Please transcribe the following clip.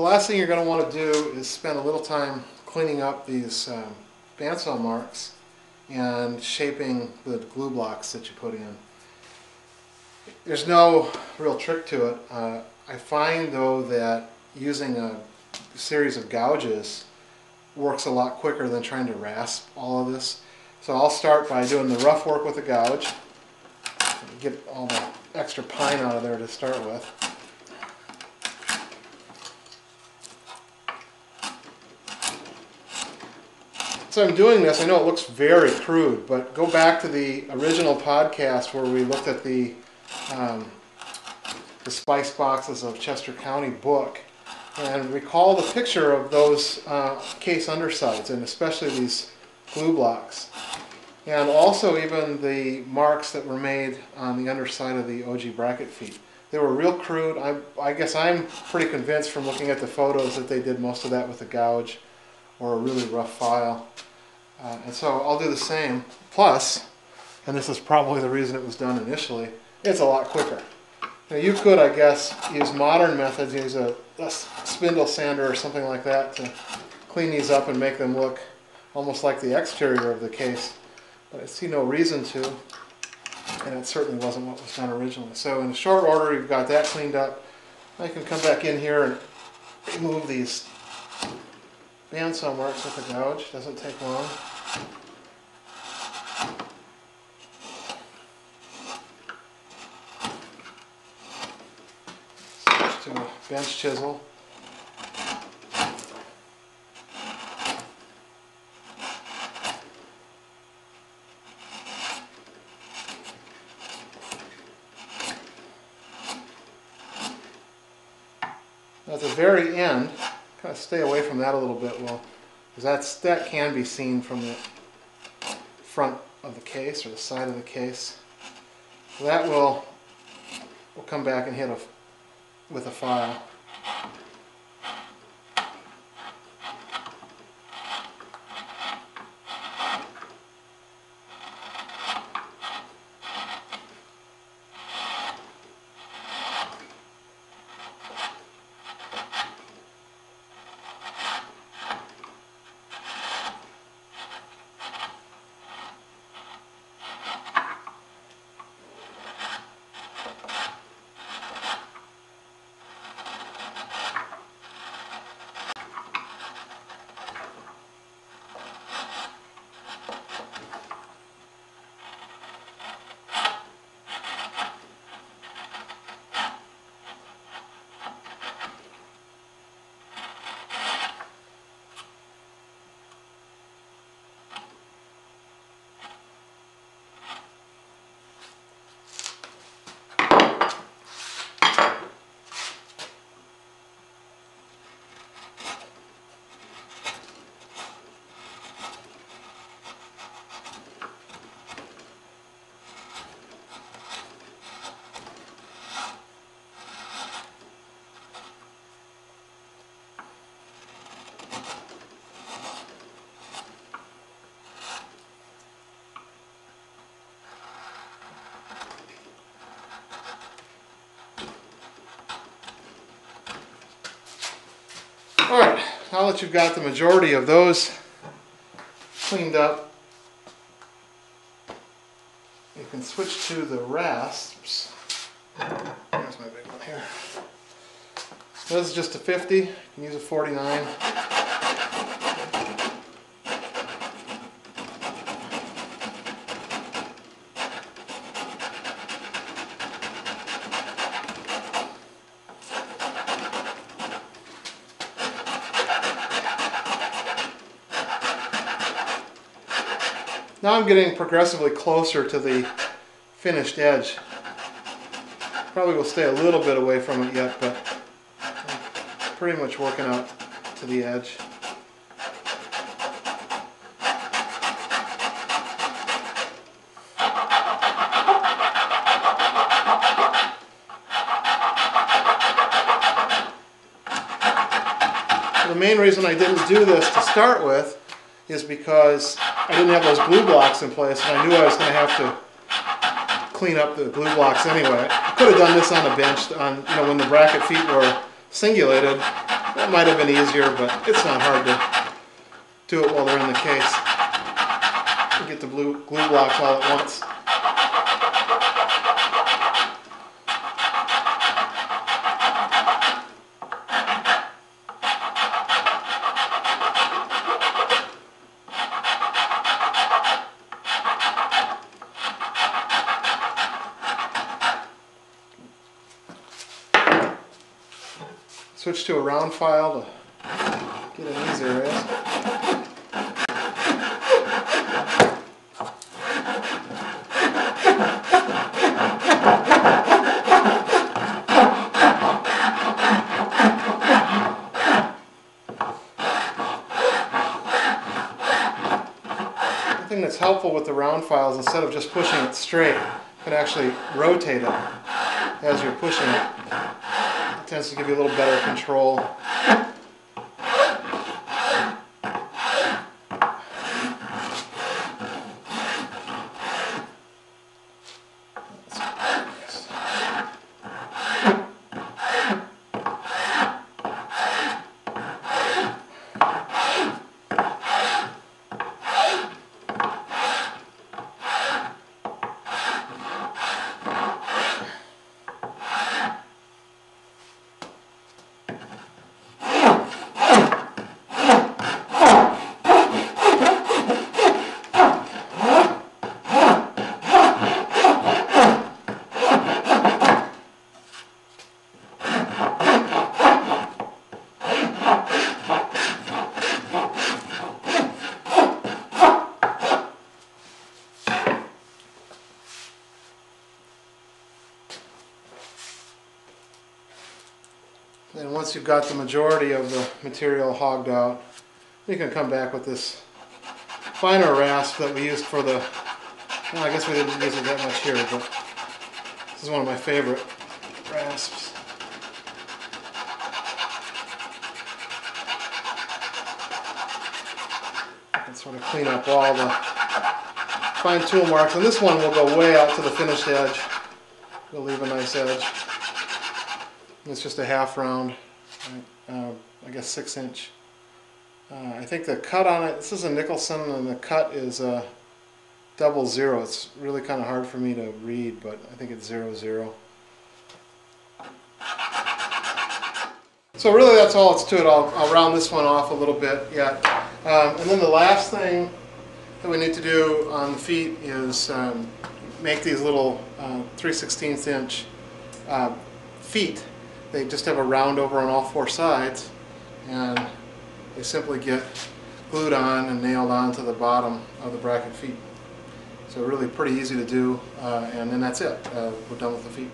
last thing you're going to want to do is spend a little time cleaning up these bandsaw marks and shaping the glue blocks that you put in. There's no real trick to it. I find though that using a series of gouges works a lot quicker than trying to rasp all of this. So I'll start by doing the rough work with a gouge. Get all the extra pine out of there to start with. So I'm doing this, I know it looks very crude, but go back to the original podcast where we looked at the spice boxes of Chester County book and recall the picture of those case undersides, and especially these glue blocks. And also even the marks that were made on the underside of the OG bracket feet. They were real crude. I guess I'm pretty convinced from looking at the photos that they did most of that with a gouge or a really rough file. And so I'll do the same. Plus, and this is probably the reason it was done initially, it's a lot quicker. Now you could, I guess, use modern methods, use a spindle sander or something like that to clean these up and make them look almost like the exterior of the case. But I see no reason to, and it certainly wasn't what was done originally. So in short order, you've got that cleaned up. I can come back in here and remove these bandsaw marks with a gouge. Doesn't take long. Switch to a bench chisel. At the very end, kind of stay away from that a little bit, because that can be seen from the front of the case or the side of the case. So that we'll come back and hit with a file. Alright, now that you've got the majority of those cleaned up, you can switch to the rasps. There's my big one here. This is just a 50, you can use a 49. Now I'm getting progressively closer to the finished edge. Probably will stay a little bit away from it yet, but I'm pretty much working out to the edge. The main reason I didn't do this to start with is because I didn't have those glue blocks in place, and I knew I was going to have to clean up the glue blocks anyway. I could have done this on a bench, when the bracket feet were singulated. That might have been easier, but it's not hard to do it while they're in the case. You get the glue blocks all at once. Switch to a round file to get in these areas. The thing that's helpful with the round files, instead of just pushing it straight, you can actually rotate it as you're pushing it. It tends to give you a little better control. And once you've got the majority of the material hogged out, you can come back with this finer rasp that we used for the, well, I guess we didn't use it that much here, but this is one of my favorite rasps. I can sort of clean up all the fine tool marks, and this one will go way out to the finished edge. We'll leave a nice edge. It's just a half round, I guess 6-inch. I think the cut on it, this is a Nicholson, and the cut is 00. It's really kind of hard for me to read, but I think it's 00. So really that's all it's to it. I'll round this one off a little bit yet. And then the last thing that we need to do on the feet is make these little 3/16 inch feet. They just have a round over on all 4 sides, and they simply get glued on and nailed on to the bottom of the bracket feet. So really pretty easy to do, and then that's it. We're done with the feet.